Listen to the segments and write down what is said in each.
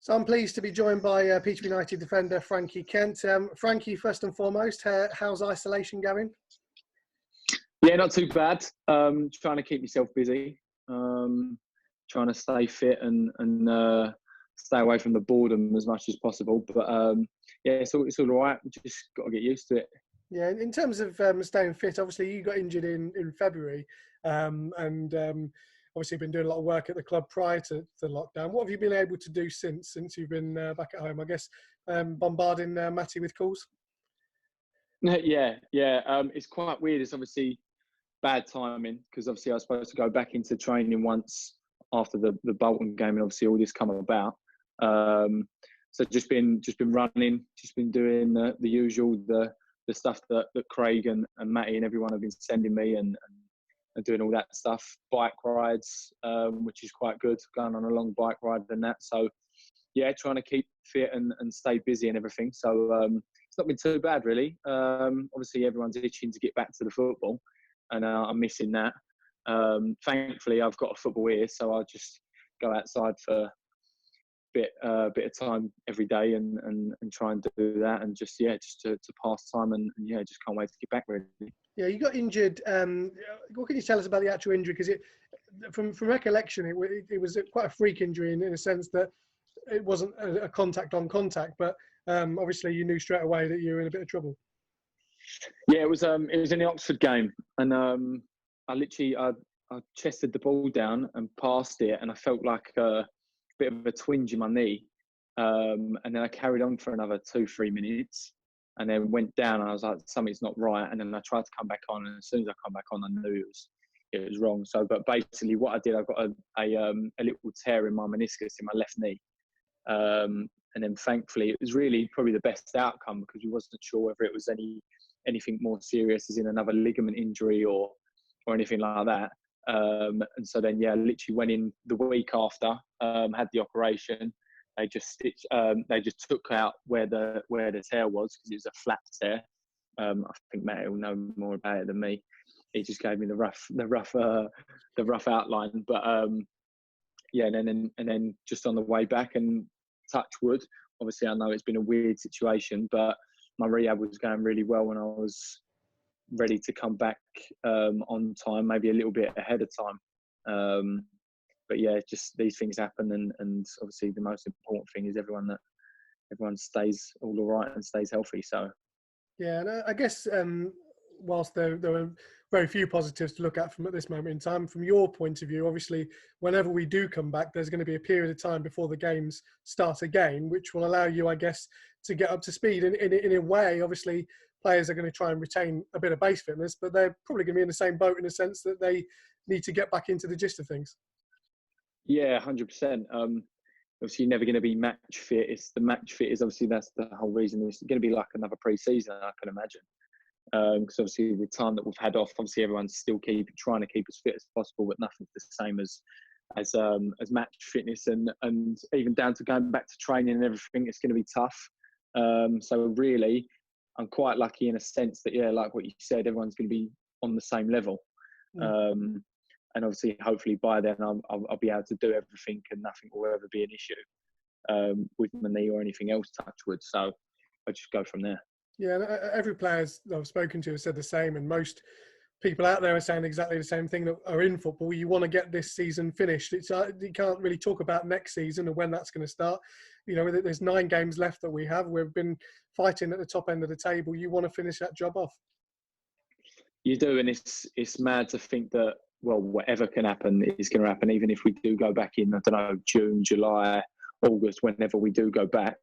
So I'm pleased to be joined by Peterborough United defender Frankie Kent. Frankie, first and foremost, how's isolation going? Yeah, not too bad. Trying to keep myself busy, trying to stay fit and stay away from the boredom as much as possible. But yeah, it's all right. We just got to get used to it. Yeah, in terms of staying fit, obviously you got injured in February, and obviously been doing a lot of work at the club prior to lockdown. What have you been able to do since you've been back at home? I guess bombarding Matty with calls. Yeah. It's quite weird. It's obviously bad timing because obviously I was supposed to go back into training once after the Bolton game, and obviously all this come about. So just been running, just been doing the usual, the stuff that Craig and Matty and everyone have been sending me, and doing all that stuff. Bike rides, which is quite good, going on a long bike ride and that. So yeah, trying to keep fit and stay busy and everything. So it's not been too bad really. Obviously everyone's itching to get back to the football, and I'm missing that. Thankfully I've got a football ear, so I'll just go outside for a bit of time every day and try and do that, and just to pass time, and just can't wait to get back really. Yeah, you got injured. What can you tell us about the actual injury? Because from recollection, it was quite a freak injury in a sense that it wasn't a contact on contact, but obviously you knew straight away that you were in a bit of trouble. Yeah, it was in the Oxford game, and I chested the ball down and passed it, and I felt like a bit of a twinge in my knee, and then I carried on for another 2-3 minutes, and then went down, and I was like, something's not right, and then I tried to come back on, and as soon as I come back on, I knew it was wrong. So, but basically, what I did, I got a little tear in my meniscus in my left knee, and then thankfully, it was really probably the best outcome because we wasn't sure whether it was anything more serious, as in another ligament injury or anything like that. And so then, literally went in the week after, had the operation. They just took out where the tear was because it was a flat tear. I think Matt will know more about it than me. He just gave me the rough outline. But and then just on the way back, and touch wood. Obviously, I know it's been a weird situation, but my rehab was going really well, and I was ready to come back on time, maybe a little bit ahead of time. But yeah, just these things happen, and obviously the most important thing is everyone stays all right and stays healthy. So yeah, and I guess whilst there were very few positives to look at from at this moment in time, from your point of view, obviously whenever we do come back, there's going to be a period of time before the games start again, which will allow you, I guess, to get up to speed. In a way, obviously, players are going to try and retain a bit of base fitness, but they're probably going to be in the same boat in a sense that they need to get back into the gist of things. Yeah, 100%. Obviously, you're never going to be match fit. It's the match fit is obviously that's the whole reason. It's going to be like another pre-season, I can imagine. Because obviously the time that we've had off, obviously everyone's still trying to keep as fit as possible, but nothing's the same as match fitness, and even down to going back to training and everything. It's going to be tough. So really, I'm quite lucky in a sense that like what you said, everyone's going to be on the same level. And obviously, hopefully by then I'll be able to do everything, and nothing will ever be an issue with my knee or anything else, touch wood. So I'll just go from there. Yeah, and every player I've spoken to has said the same, and most people out there are saying exactly the same thing that are in football. You want to get this season finished. You can't really talk about next season and when that's going to start. There's 9 games left that we have. We've been fighting at the top end of the table. You want to finish that job off. You do, and it's mad to think that, well, whatever can happen is going to happen, even if we do go back in, I don't know, June, July, August, whenever we do go back.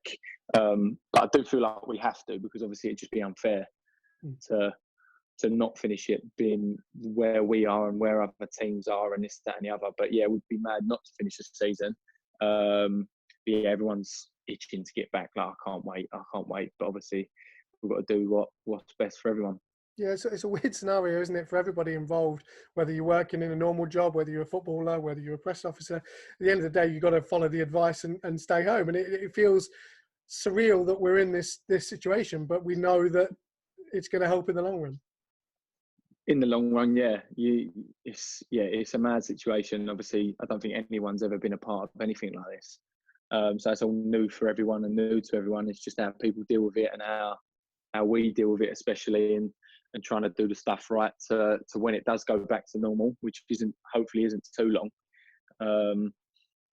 But I do feel like we have to, because obviously it'd just be unfair to not finish it, being where we are and where other teams are, and this, that, and the other. But yeah, it would be mad not to finish the season. Everyone's itching to get back. Like, I can't wait. But obviously, we've got to do what's best for everyone. Yeah, it's a weird scenario, isn't it, for everybody involved, whether you're working in a normal job, whether you're a footballer, whether you're a press officer. At the end of the day, you've got to follow the advice and stay home. And it feels surreal that we're in this situation, but we know that it's going to help in the long run. In the long run, it's a mad situation. Obviously, I don't think anyone's ever been a part of anything like this. So it's all new for everyone and new to everyone. It's just how people deal with it and how we deal with it, especially and trying to do the stuff right to when it does go back to normal, which hopefully isn't too long.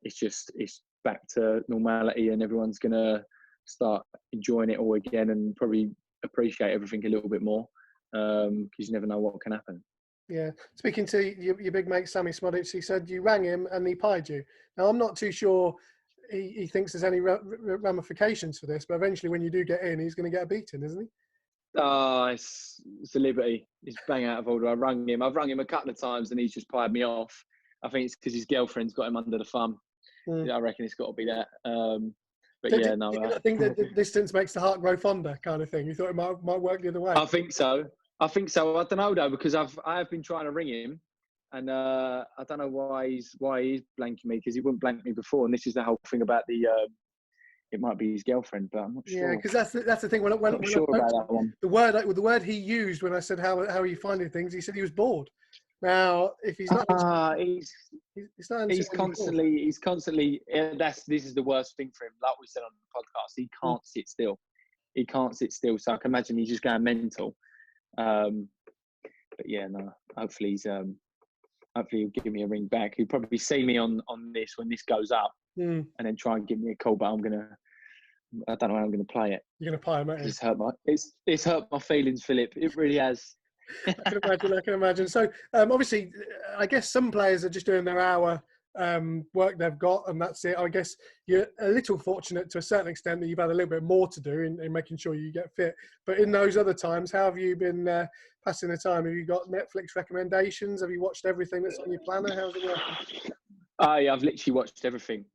It's back to normality and everyone's going to start enjoying it all again and probably appreciate everything a little bit more, because you never know what can happen. Yeah. Speaking to your big mate, Sammy Smodic, he said you rang him and he pied you. Now, I'm not too sure he thinks there's any ramifications for this, but eventually when you do get in, he's going to get a beating, isn't he? It's a liberty. He's bang out of order. I've rung him a couple of times and he's just pied me off. I think it's because his girlfriend's got him under the thumb. Yeah, I reckon it's got to be that. But Did you think that the distance makes the heart grow fonder, kind of thing? You thought it might work the other way? I think so. I don't know though, because I have been trying to ring him, and I don't know why he's blanking me, because he wouldn't blank me before. And this is the whole thing about the it might be his girlfriend, but I'm not sure. Yeah, because that's the thing. When I'm not sure about that one. The word he used when I said how are you finding things, he said he was bored. Now, if he's not, he's constantly. This is the worst thing for him. Like we said on the podcast, he can't sit still. He can't sit still. So I can imagine he's just going mental. But yeah, no. Hopefully he'll give me a ring back. He'll probably see me on this when this goes up, and then try and give me a call. But I don't know how I'm gonna play it. You're gonna pie him out. It's hurt my feelings, Philip. It really has. I can imagine. So obviously, I guess some players are just doing their hour work they've got, and that's it. I guess you're a little fortunate to a certain extent that you've had a little bit more to do in making sure you get fit. But in those other times, how have you been passing the time? Have you got Netflix recommendations? Have you watched everything that's on your planner? How's it working? I've literally watched everything.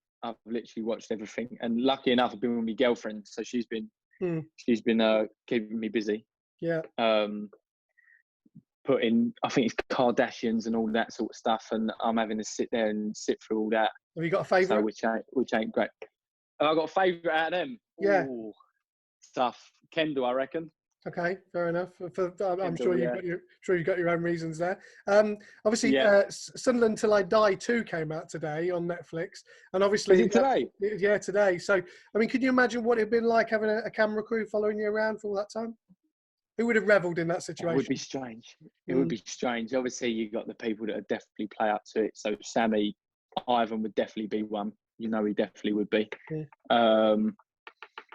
And lucky enough, I've been with my girlfriend, so she's been keeping me busy. Yeah. Putting, I think it's Kardashians and all that sort of stuff, and I'm having to sit there and sit through all that. Have you got a favourite? So, which ain't great. Have I got a favourite out of them? Yeah. Ooh, tough. Kendall, I reckon. Okay, fair enough. I'm sure you've got your own reasons there. Obviously, Sunderland Till I Die 2 came out today on Netflix, and obviously is it today? Yeah, today. So, I mean, can you imagine what it'd been like having a camera crew following you around for all that time? Who would have revelled in that situation? It would be strange. It would be strange. Obviously, you got the people that would definitely play up to it. So Sammy, Ivan would definitely be one. You know, he definitely would be. Yeah. I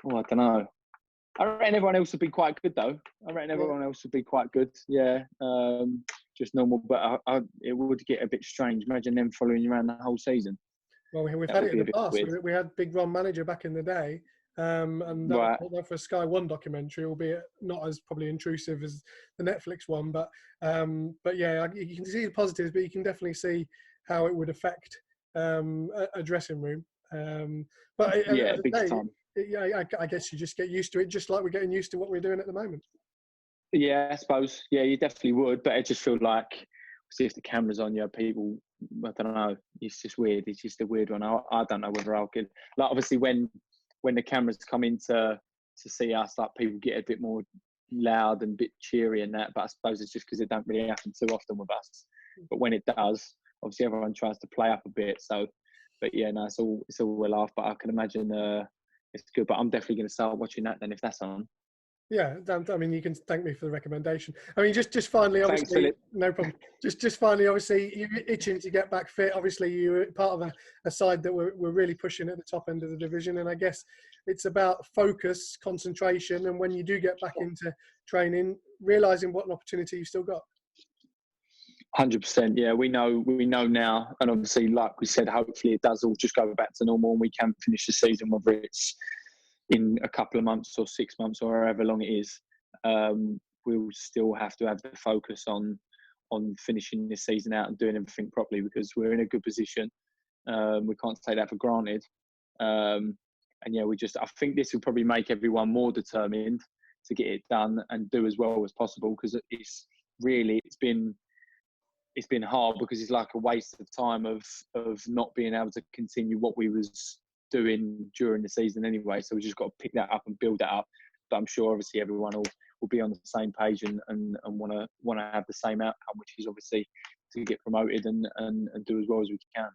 don't know. I reckon everyone else would be quite good, though. Yeah, just normal. But it would get a bit strange. Imagine them following you around the whole season. Well, we've had it in the past. We had Big Ron Manager back in the day. And that for a Sky One documentary, albeit not as probably intrusive as the Netflix one, but yeah, you can see the positives, but you can definitely see how it would affect a dressing room. Big time. Yeah, I guess you just get used to it, just like we're getting used to what we're doing at the moment. Yeah, I suppose. Yeah, you definitely would, but it just feels like, see if the camera's on you, people, I don't know, it's just weird. It's just a weird one. I don't know whether I'll get, like, obviously when the cameras come in to see us, like, people get a bit more loud and a bit cheery and that, but I suppose it's just because it don't really happen too often with us. But when it does, obviously everyone tries to play up a bit. So, but yeah, no, it's all a laugh, but I can imagine it's good. But I'm definitely going to start watching that then if that's on. Yeah, I mean, you can thank me for the recommendation. I mean, just finally, obviously, thanks, no problem. Just finally, obviously, you're itching to get back fit. Obviously, you're part of a side that we're really pushing at the top end of the division, and I guess it's about focus, concentration, and when you do get back into training, realising what an opportunity you've still got. 100%. Yeah, we know now, and obviously, like we said, hopefully it does all just go back to normal, and we can finish the season, whether it's in a couple of months or 6 months or however long it is. We'll still have to have the focus on finishing this season out and doing everything properly, because we're in a good position. We can't take that for granted. And yeah, I think this will probably make everyone more determined to get it done and do as well as possible, because it's been hard, because it's like a waste of time of not being able to continue what we was doing during the season anyway. So we just got to pick that up and build that up. But I'm sure obviously everyone will be on the same page and want to have the same outcome, which is obviously to get promoted and do as well as we can.